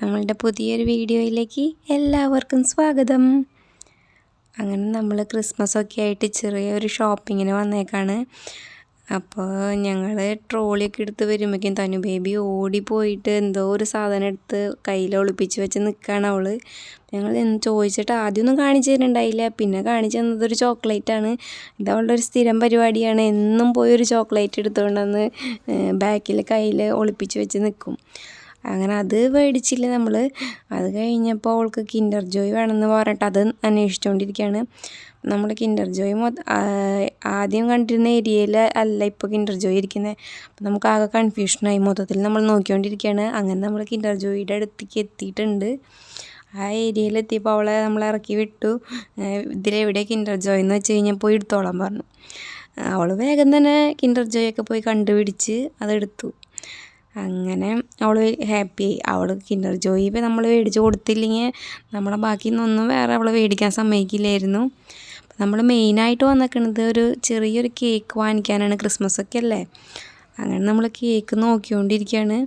നമ്മളുടെ പുതിയൊരു വീഡിയോയിലേക്ക് എല്ലാവർക്കും സ്വാഗതം. അങ്ങനെ നമ്മൾ ക്രിസ്മസൊക്കെ ആയിട്ട് ചെറിയൊരു ഷോപ്പിങ്ങിന് വന്നേക്കാണ്. അപ്പോൾ ഞങ്ങൾ ട്രോളിയൊക്കെ എടുത്ത് വരുമ്പോഴേക്കും തനു ബേബി ഓടിപ്പോയിട്ട് എന്തോ ഒരു സാധനം എടുത്ത് കയ്യിൽ ഒളിപ്പിച്ച് വെച്ച് നിൽക്കുകയാണ് അവൾ. ഞങ്ങൾ ചോദിച്ചിട്ട് ആദ്യമൊന്നും കാണിച്ചു തരുന്നുണ്ടായില്ല, പിന്നെ കാണിച്ചു തന്നതൊരു ചോക്ലേറ്റാണ്. ഇത് അവളുടെ ഒരു സ്ഥിരം പരിപാടിയാണ്. എന്നും പോയി ഒരു ചോക്ലേറ്റ് എടുത്തുകൊണ്ടുവന്ന് ബാക്കിൽ കയ്യിൽ ഒളിപ്പിച്ച് വെച്ച് നിൽക്കും. അങ്ങനെ അത് മേടിച്ചില്ല നമ്മൾ. അത് കഴിഞ്ഞപ്പോൾ അവൾക്ക് കിൻഡർ ജോയ് വേണമെന്ന് പറഞ്ഞിട്ട് അത് അന്വേഷിച്ചുകൊണ്ടിരിക്കുകയാണ്. നമ്മൾ കിൻഡർ ജോയ് ആദ്യം കണ്ടിരുന്ന ഏരിയയിൽ അല്ല ഇപ്പോൾ കിൻഡർ ജോയ് ഇരിക്കുന്നത്. അപ്പോൾ നമുക്ക് ആകെ കൺഫ്യൂഷനായി. മൊത്തത്തിൽ നമ്മൾ നോക്കിക്കൊണ്ടിരിക്കുകയാണ്. അങ്ങനെ നമ്മൾ കിൻഡർ ജോയിയുടെ അടുത്തേക്ക് എത്തിയിട്ടുണ്ട്. ആ ഏരിയയിലെത്തിയപ്പോൾ അവളെ നമ്മൾ ഇറക്കി വിട്ടു. ഇതിലെവിടെ കിൻഡർ ജോയ് എന്ന് വെച്ച് കഴിഞ്ഞാൽ പോയി എടുത്തോളാൻ പറഞ്ഞു. അവൾ വേഗം തന്നെ കിൻഡർ ജോയൊക്കെ പോയി കണ്ടുപിടിച്ച് അതെടുത്തു. അങ്ങനെ അവൾ ഹാപ്പിയായി. അവൾ കിൻഡർ ജോയ് ഇപ്പോൾ നമ്മൾ മേടിച്ച് കൊടുത്തില്ലെങ്കിൽ നമ്മളെ ബാക്കി നിന്നൊന്നും വേറെ അവൾ മേടിക്കാൻ സമ്മതിക്കില്ലായിരുന്നു. നമ്മൾ മെയിനായിട്ട് വന്നിരിക്കുന്നത് ഒരു ചെറിയൊരു കേക്ക് വാങ്ങിക്കാനാണ്. ക്രിസ്മസൊക്കെ അല്ലേ. അങ്ങനെ നമ്മൾ കേക്ക് നോക്കിക്കൊണ്ടിരിക്കുകയാണ്.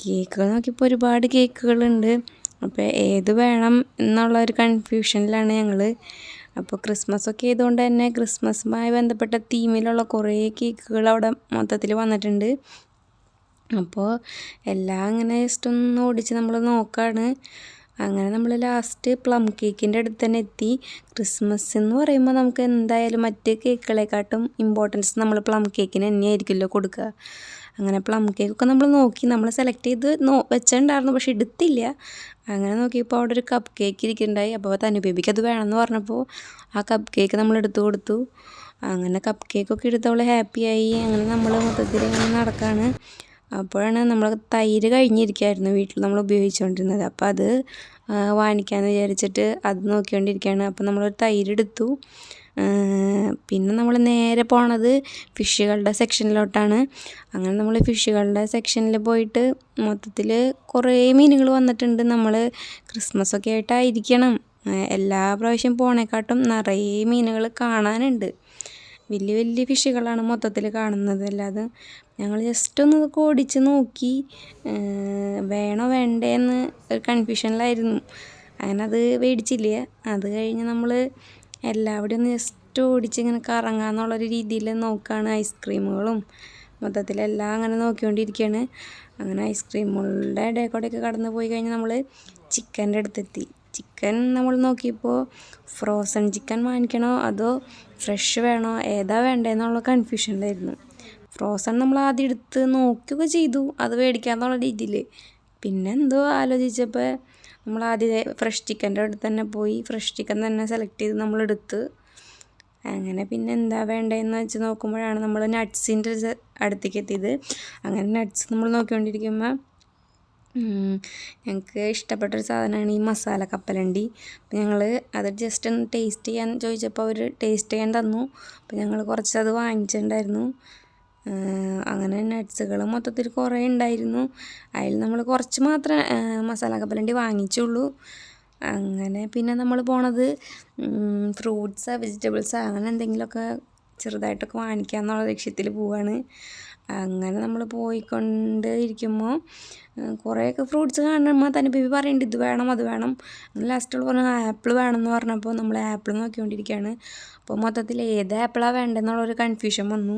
കേക്ക് നോക്കിയപ്പോൾ ഒരുപാട് കേക്കുകളുണ്ട്. അപ്പോൾ ഏത് വേണം എന്നുള്ള ഒരു കൺഫ്യൂഷനിലാണ് ഞങ്ങൾ. അപ്പോൾ ക്രിസ്മസൊക്കെ ആയതുകൊണ്ട് തന്നെ ക്രിസ്മസുമായി ബന്ധപ്പെട്ട തീമിലുള്ള കുറേ കേക്കുകൾ അവിടെ മൊത്തത്തിൽ വന്നിട്ടുണ്ട്. അപ്പോൾ എല്ലാം അങ്ങനെ ജസ്റ്റ് ഒന്ന് ഓടിച്ച് നമ്മൾ നോക്കുകയാണ്. അങ്ങനെ നമ്മൾ ലാസ്റ്റ് പ്ലം കേക്കിൻ്റെ അടുത്ത് തന്നെ എത്തി. ക്രിസ്മസ് എന്ന് പറയുമ്പോൾ നമുക്ക് എന്തായാലും മറ്റ് കേക്കുകളെക്കാട്ടും ഇമ്പോർട്ടൻസ് നമ്മൾ പ്ലം കേക്കിന് തന്നെയായിരിക്കുമല്ലോ കൊടുക്കുക. അങ്ങനെ പ്ലം കേക്കൊക്കെ നമ്മൾ നോക്കി, നമ്മൾ സെലക്ട് ചെയ്ത് വെച്ചിട്ടുണ്ടായിരുന്നു, പക്ഷെ എടുത്തില്ല. അങ്ങനെ നോക്കിയപ്പോൾ അവിടെ ഒരു കപ്പ് കേക്ക് ഇരിക്കുന്നുണ്ടായി. അപ്പോൾ തനു ബേബിക്ക് അത് വേണമെന്ന് പറഞ്ഞപ്പോൾ ആ കപ്പ് കേക്ക് നമ്മൾ എടുത്തു കൊടുത്തു. അങ്ങനെ കപ്പ് കേക്കൊക്കെ എടുത്തവൾ ഹാപ്പിയായി. അങ്ങനെ നമ്മൾ മൊത്തത്തിൽ ഇങ്ങനെ നടക്കുകയാണ്. അപ്പോഴാണ് നമ്മൾ തൈര് കഴിഞ്ഞിരിക്കുകയായിരുന്നു വീട്ടിൽ നമ്മൾ ഉപയോഗിച്ചുകൊണ്ടിരുന്നത്. അപ്പോൾ അത് വാങ്ങിക്കാമെന്ന് വിചാരിച്ചിട്ട് അത് നോക്കിക്കൊണ്ടിരിക്കുകയാണ്. അപ്പോൾ നമ്മളൊരു തൈര് എടുത്തു. പിന്നെ നമ്മൾ നേരെ പോണത് ഫിഷുകളുടെ സെക്ഷനിലോട്ടാണ്. അങ്ങനെ നമ്മൾ ഫിഷുകളുടെ സെക്ഷനിൽ പോയിട്ട് മൊത്തത്തിൽ കുറേ മീനുകൾ വന്നിട്ടുണ്ട്. നമ്മൾ ക്രിസ്മസൊക്കെ ആയിട്ടായിരിക്കണം എല്ലാ പ്രാവശ്യം പോണേക്കാട്ടും നിറയെ മീനുകൾ കാണാനുണ്ട്. വലിയ വലിയ ഫിഷുകളാണ് മൊത്തത്തിൽ കാണുന്നത്. അല്ലാതെ ഞങ്ങൾ ജസ്റ്റ് ഒന്ന് ഇതൊക്കെ ഓടിച്ച് നോക്കി, വേണോ വേണ്ടേ എന്ന് ഒരു കൺഫ്യൂഷനിലായിരുന്നു. അങ്ങനെ അത് മേടിച്ചില്ല. അത് കഴിഞ്ഞ് നമ്മൾ എല്ലാവിടെയും ഒന്ന് ജസ്റ്റ് ഓടിച്ച് ഇങ്ങനെ കറങ്ങാമെന്നുള്ളൊരു രീതിയിൽ നോക്കുകയാണ്. ഐസ്ക്രീമുകളും മൊത്തത്തിലെല്ലാം അങ്ങനെ നോക്കിക്കൊണ്ടിരിക്കുകയാണ്. അങ്ങനെ ഐസ്ക്രീമുകളുടെ ഇടയിൽക്കൂടെയൊക്കെ കടന്നു പോയി കഴിഞ്ഞ് നമ്മൾ ചിക്കൻ്റെ അടുത്തെത്തി. ചിക്കൻ നമ്മൾ നോക്കിയപ്പോൾ ഫ്രോസൺ ചിക്കൻ വാങ്ങിക്കണോ അതോ ഫ്രഷ് വേണോ ഏതാ വേണ്ടതെന്നുള്ള കൺഫ്യൂഷനിലായിരുന്നു. ഫ്രോസൺ നമ്മൾ ആദ്യം എടുത്ത് നോക്കുകയൊക്കെ ചെയ്തു അത് മേടിക്കാമെന്നുള്ള രീതിയിൽ. പിന്നെ എന്തോ ആലോചിച്ചപ്പോൾ നമ്മൾ ആദ്യം ഫ്രഷ് ചിക്കൻ്റെ അടുത്ത് തന്നെ പോയി ഫ്രഷ് ചിക്കൻ തന്നെ സെലക്ട് ചെയ്ത് നമ്മളെടുത്ത്. അങ്ങനെ പിന്നെ എന്താ വേണ്ടതെന്ന് വെച്ച് നോക്കുമ്പോഴാണ് നമ്മൾ നട്ട്സിൻ്റെ അടുത്തേക്ക് എത്തിയത്. അങ്ങനെ നട്ട്സ് നമ്മൾ നോക്കിക്കൊണ്ടിരിക്കുമ്പോൾ ഞങ്ങൾക്ക് ഇഷ്ടപ്പെട്ടൊരു സാധനമാണ് ഈ മസാല കപ്പലണ്ടി. അപ്പോൾ ഞങ്ങൾ അത് ജസ്റ്റ് ഒന്ന് ടേസ്റ്റ് ചെയ്യാൻ ചോദിച്ചപ്പോൾ അവർ ടേസ്റ്റ് ചെയ്യാൻ തന്നു. അപ്പോൾ ഞങ്ങൾ കുറച്ചത് വാങ്ങിച്ചിട്ടുണ്ടായിരുന്നു. അങ്ങനെ നട്ട്സുകൾ മൊത്തത്തിൽ കുറേ ഉണ്ടായിരുന്നു. അതിൽ നമ്മൾ കുറച്ച് മാത്രമേ മസാല കപ്പലണ്ടി വാങ്ങിച്ചുള്ളൂ. അങ്ങനെ പിന്നെ നമ്മൾ പോണത് ഫ്രൂട്ട്സ് വെജിറ്റബിൾസ് അങ്ങനെ എന്തെങ്കിലുമൊക്കെ ചെറുതായിട്ടൊക്കെ വാങ്ങിക്കാമെന്നുള്ള ലക്ഷ്യത്തിൽ പോവുകയാണ്. അങ്ങനെ നമ്മൾ പോയിക്കൊണ്ട് ഇരിക്കുമ്പോൾ കുറേയൊക്കെ ഫ്രൂട്ട്സ് കാണുമ്പോൾ തന്നെ ബേബി പറയുന്നുണ്ട് ഇത് വേണം അത് വേണം. ലാസ്റ്റുള്ള പറഞ്ഞു ആപ്പിൾ വേണമെന്ന് പറഞ്ഞപ്പോൾ നമ്മൾ ആപ്പിൾ നോക്കിക്കൊണ്ടിരിക്കുകയാണ്. അപ്പോൾ മൊത്തത്തിൽ ഏത് ആപ്പിളാണ് വേണ്ടതെന്നുള്ളൊരു കൺഫ്യൂഷൻ വന്നു.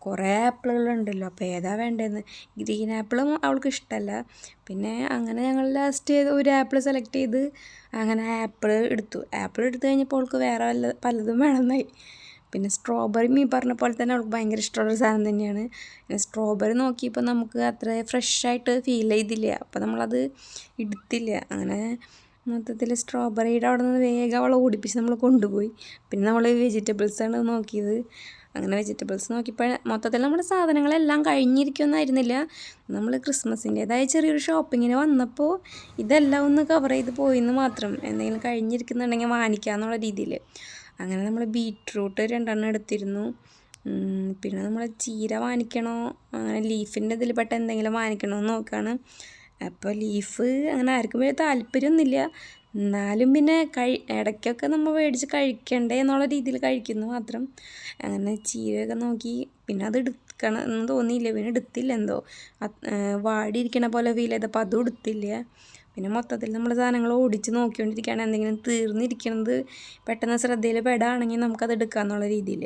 കുറേ ആപ്പിളുകളുണ്ടല്ലോ, അപ്പോൾ ഏതാ വേണ്ടതെന്ന്. ഗ്രീൻ ആപ്പിളും അവൾക്ക് ഇഷ്ടമല്ല. പിന്നെ അങ്ങനെ ഞങ്ങൾ ലാസ്റ്റ് ഒരു ആപ്പിൾ സെലക്ട് ചെയ്ത് അങ്ങനെ ആപ്പിൾ എടുത്തു കഴിഞ്ഞപ്പോൾ അവൾക്ക് വേറെ പലതും വേണമെന്നായി. പിന്നെ സ്ട്രോബെറി ഈ പറഞ്ഞ പോലെ തന്നെ അവൾക്ക് ഭയങ്കര ഇഷ്ടമുള്ളൊരു സാധനം തന്നെയാണ്. പിന്നെ സ്ട്രോബെറി നോക്കിയപ്പോൾ നമുക്ക് അത്ര ഫ്രഷായിട്ട് ഫീൽ ചെയ്തില്ല. അപ്പോൾ നമ്മളത് എടുത്തില്ല. അങ്ങനെ മൊത്തത്തിൽ സ്ട്രോബെറിയുടെ അവിടെ നിന്ന് വേഗം അവളെ ഓടിപ്പിച്ച് നമ്മൾ കൊണ്ടുപോയി. പിന്നെ നമ്മൾ വെജിറ്റബിൾസാണ് നോക്കിയത്. അങ്ങനെ വെജിറ്റബിൾസ് നോക്കിയപ്പോൾ മൊത്തത്തിൽ നമ്മുടെ സാധനങ്ങളെല്ലാം കഴിഞ്ഞിരിക്കുമെന്നായിരുന്നില്ല. നമ്മൾ ക്രിസ്മസിൻ്റേതായ ചെറിയൊരു ഷോപ്പിങ്ങിന് വന്നപ്പോൾ ഇതെല്ലാം ഒന്ന് കവർ ചെയ്ത് പോയിന്ന് മാത്രം. എന്തെങ്കിലും കഴിഞ്ഞിരിക്കുന്നുണ്ടെങ്കിൽ വാങ്ങിക്കാമെന്നുള്ള രീതിയിൽ. അങ്ങനെ നമ്മൾ ബീറ്റ്റൂട്ട് 2 എടുത്തിരുന്നു. പിന്നെ നമ്മൾ ചീര വാങ്ങിക്കണോ അങ്ങനെ ലീഫിൻ്റെ ഇതിൽ പെട്ട എന്തെങ്കിലും വാങ്ങിക്കണോ എന്ന് നോക്കുകയാണ്. അപ്പോൾ ലീഫ് അങ്ങനെ ആർക്കും വലിയ താല്പര്യമൊന്നുമില്ല. എന്നാലും പിന്നെ ഇടയ്ക്കൊക്കെ നമ്മൾ മേടിച്ച് കഴിക്കണ്ടേ എന്നുള്ള രീതിയിൽ കഴിക്കുന്നു മാത്രം. അങ്ങനെ ചീരയൊക്കെ നോക്കി പിന്നെ അത് എടുക്കണം എന്ന് തോന്നിയില്ല. പിന്നെ എടുത്തില്ല. എന്തോ വാടിയിരിക്കണ പോലെ ഫീൽ ചെയ്തപ്പോൾ അതും എടുത്തില്ല. പിന്നെ മൊത്തത്തിൽ നമ്മൾ സാധനങ്ങൾ ഓടിച്ച് നോക്കിക്കൊണ്ടിരിക്കുകയാണ്. എന്തെങ്കിലും തീർന്നിരിക്കുന്നത് പെട്ടെന്ന് ശ്രദ്ധയിൽ പെടാണെങ്കിൽ നമുക്കത് എടുക്കാമെന്നുള്ള രീതിയിൽ.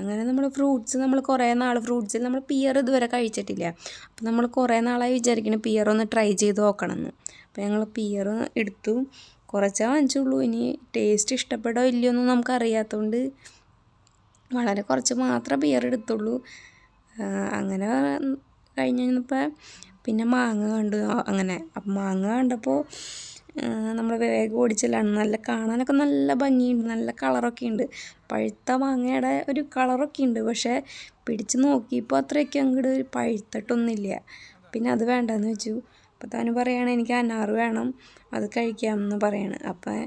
അങ്ങനെ നമ്മൾ ഫ്രൂട്ട്സ് നമ്മൾ കുറേ നാൾ ഫ്രൂട്ട്സിൽ നമ്മൾ പിയർ ഇതുവരെ കഴിച്ചിട്ടില്ല. അപ്പോൾ നമ്മൾ കുറേ നാളായി വിചാരിക്കണം പിയർ ഒന്ന് ട്രൈ ചെയ്ത് നോക്കണമെന്ന്. അപ്പോൾ ഞങ്ങൾ പിയർ എടുത്തു. കുറച്ചേ വാങ്ങിച്ചുള്ളൂ. ഇനി ടേസ്റ്റ് ഇഷ്ടപ്പെടോ ഇല്ലയോ ഒന്നും നമുക്കറിയാത്തതുകൊണ്ട് വളരെ കുറച്ച് മാത്രമേ പിയർ എടുത്തുള്ളൂ. അങ്ങനെ കഴിഞ്ഞ് കഴിഞ്ഞപ്പോൾ പിന്നെ മാങ്ങ കണ്ടു. അങ്ങനെ അപ്പം മാങ്ങ കണ്ടപ്പോൾ നമ്മൾ വേഗം ഓടിച്ചില്ലാണ്. നല്ല കാണാനൊക്കെ നല്ല ഭംഗിയുണ്ട്, നല്ല കളറൊക്കെ ഉണ്ട്. പഴുത്ത മാങ്ങയുടെ ഒരു കളറൊക്കെ ഉണ്ട്. പക്ഷേ പിടിച്ച് നോക്കിയപ്പോൾ അത്രയ്ക്ക് അങ്ങോട്ട് പഴുത്തിട്ടൊന്നുമില്ല. പിന്നെ അത് വേണ്ടെന്ന് വെച്ചു. അപ്പോൾ താൻ പറയുകയാണ് എനിക്ക് അനാർ വേണം, അത് കഴിക്കാമെന്ന് പറയാണ്. അപ്പം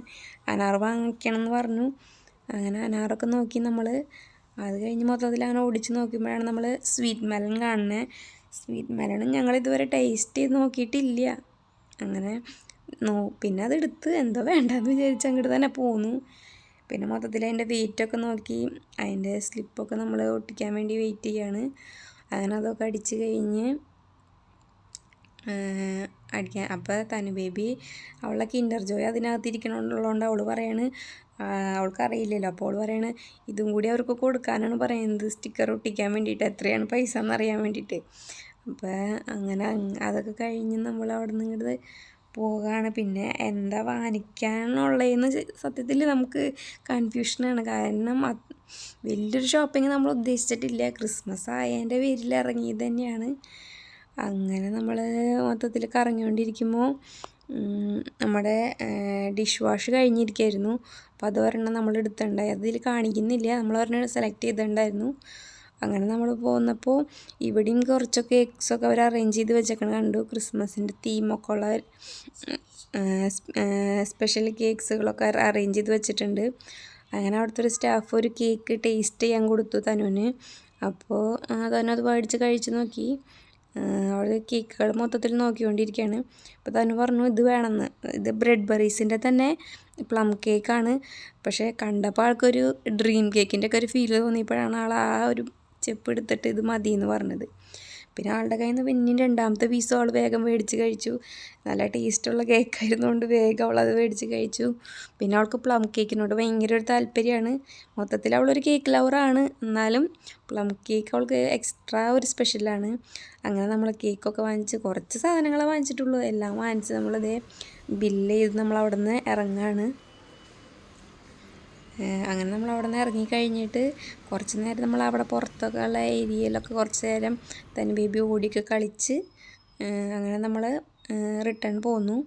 അനാർ വാങ്ങിക്കണം എന്ന് പറഞ്ഞു. അങ്ങനെ അനാറൊക്കെ നോക്കി നമ്മൾ. അത് കഴിഞ്ഞ് മൊത്തത്തിൽ അങ്ങനെ ഓടിച്ച് നോക്കുമ്പോഴാണ് നമ്മൾ സ്വീറ്റ് മെലൺ കാണുന്നത്. സ്വീറ്റ് മെലണും ഞങ്ങളിതുവരെ ടേസ്റ്റ് ചെയ്ത് നോക്കിയിട്ടില്ല. അങ്ങനെ പിന്നെ അതെടുത്ത് എന്തോ വേണ്ടെന്ന് വിചാരിച്ച് അങ്ങോട്ട് തന്നെ പോന്നു. പിന്നെ മൊത്തത്തിൽ അതിൻ്റെ വെയിറ്റൊക്കെ നോക്കി അതിൻ്റെ സ്ലിപ്പൊക്കെ നമ്മൾ ഒട്ടിക്കാൻ വേണ്ടി വെയിറ്റ് ചെയ്യാണ്. അങ്ങനെ അതൊക്കെ അടിച്ച് കഴിഞ്ഞ് അടിക്കാൻ അപ്പോൾ തനു ബേബി അവളുടെ കിൻഡർ ജോയ് അതിനകത്തിരിക്കണുള്ളതുകൊണ്ട് അവൾ പറയാണ്, അവൾക്കറിയില്ലല്ലോ. അപ്പോൾ അവൾ പറയാണ് ഇതും കൂടി അവർക്ക് കൊടുക്കാനാണ് പറയുന്നത്, സ്റ്റിക്കർ ഒട്ടിക്കാൻ വേണ്ടിയിട്ട്, എത്രയാണ് പൈസ എന്നറിയാൻ വേണ്ടിയിട്ട്. അപ്പോൾ അങ്ങനെ അതൊക്കെ കഴിഞ്ഞ് നമ്മൾ അവിടെ നിന്ന് ഇങ്ങോട്ട് പോവുകയാണ്. പിന്നെ എന്താ വാങ്ങിക്കാനുള്ളതെന്ന് സത്യത്തിൽ നമുക്ക് കൺഫ്യൂഷനാണ്. കാരണം വലിയൊരു ഷോപ്പിംഗ് നമ്മൾ ഉദ്ദേശിച്ചിട്ടില്ല. ക്രിസ്മസ് ആയതിൻ്റെ പേരിൽ ഇറങ്ങിയത് തന്നെയാണ്. അങ്ങനെ നമ്മൾ മൊത്തത്തിൽ കറങ്ങിക്കൊണ്ടിരിക്കുമ്പോൾ നമ്മുടെ ഡിഷ് വാഷ് കഴിഞ്ഞിരിക്കുകയായിരുന്നു. അപ്പോൾ അത് ഒരെണ്ണം നമ്മൾ എടുത്തിട്ടുണ്ടായി. അതിൽ കാണിക്കുന്നില്ല, നമ്മൾ ഒരെണ്ണം സെലക്ട് ചെയ്തിട്ടുണ്ടായിരുന്നു. അങ്ങനെ നമ്മൾ പോന്നപ്പോൾ ഇവിടെയും കുറച്ച് കേക്ക്സൊക്കെ അവർ അറേഞ്ച് ചെയ്ത് വെച്ചേക്കണ കണ്ടു. ക്രിസ്മസിൻ്റെ തീമൊക്കെ ഉള്ള സ്പെഷ്യൽ കേക്ക്സുകളൊക്കെ അറേഞ്ച് ചെയ്ത് വെച്ചിട്ടുണ്ട്. അങ്ങനെ അവിടുത്തെ ഒരു സ്റ്റാഫ് ഒരു കേക്ക് ടേസ്റ്റ് ചെയ്യാൻ കൊടുത്തു തനുവിന്. അപ്പോൾ തനു അത് മേടിച്ച് കഴിച്ച് നോക്കി. അവിടെ കേക്കുകൾ മൊത്തത്തിൽ നോക്കിക്കൊണ്ടിരിക്കുകയാണ്. അപ്പോൾ തനു പറഞ്ഞു ഇത് വേണമെന്ന്. ഇത് ബ്രെഡ് ബറീസിൻ്റെ തന്നെ പ്ലം കേക്കാണ്. പക്ഷേ കണ്ടപ്പോൾ ആൾക്കൊരു ഡ്രീം കേക്കിൻ്റെ ഒക്കെ ഒരു ഫീൽ തോന്നിയപ്പോഴാണ് ആൾ ആ ഒരു സ്റ്റെപ്പ് എടുത്തിട്ട് ഇത് മതി എന്ന് പറഞ്ഞത്. പിന്നെ ആളുടെ കയ്യിൽ നിന്ന് പിന്നെയും രണ്ടാമത്തെ പീസും അവൾ വേഗം മേടിച്ച് കഴിച്ചു. നല്ല ടേസ്റ്റുള്ള കേക്കായിരുന്നുകൊണ്ട് വേഗം അവളത് മേടിച്ച് കഴിച്ചു. പിന്നെ അവൾക്ക് പ്ലം കേക്കിനോട് ഭയങ്കര ഒരു താല്പര്യമാണ്. മൊത്തത്തിൽ അവളൊരു കേക്ക് ലവറാണ്, എന്നാലും പ്ലം കേക്ക് അവൾക്ക് എക്സ്ട്രാ ഒരു സ്പെഷ്യലാണ്. അങ്ങനെ നമ്മൾ കേക്കൊക്കെ വാങ്ങിച്ച് കുറച്ച് സാധനങ്ങളെ വാങ്ങിച്ചിട്ടുള്ളൂ. എല്ലാം വാങ്ങിച്ച് നമ്മളിതേ ബില്ല് ചെയ്ത് നമ്മൾ അവിടെ നിന്ന് ഇറങ്ങാണ്. അങ്ങനെ നമ്മൾ അവിടെ നിന്ന് ഇറങ്ങിക്കഴിഞ്ഞിട്ട് കുറച്ച് നേരം നമ്മൾ അവിടെ പുറത്തൊക്കെ ഉള്ള ഏരിയയിലൊക്കെ കുറച്ച് നേരം തനു ബേബി ഓടിയൊക്കെ കളിച്ച് അങ്ങനെ നമ്മൾ റിട്ടേൺ പോന്നു.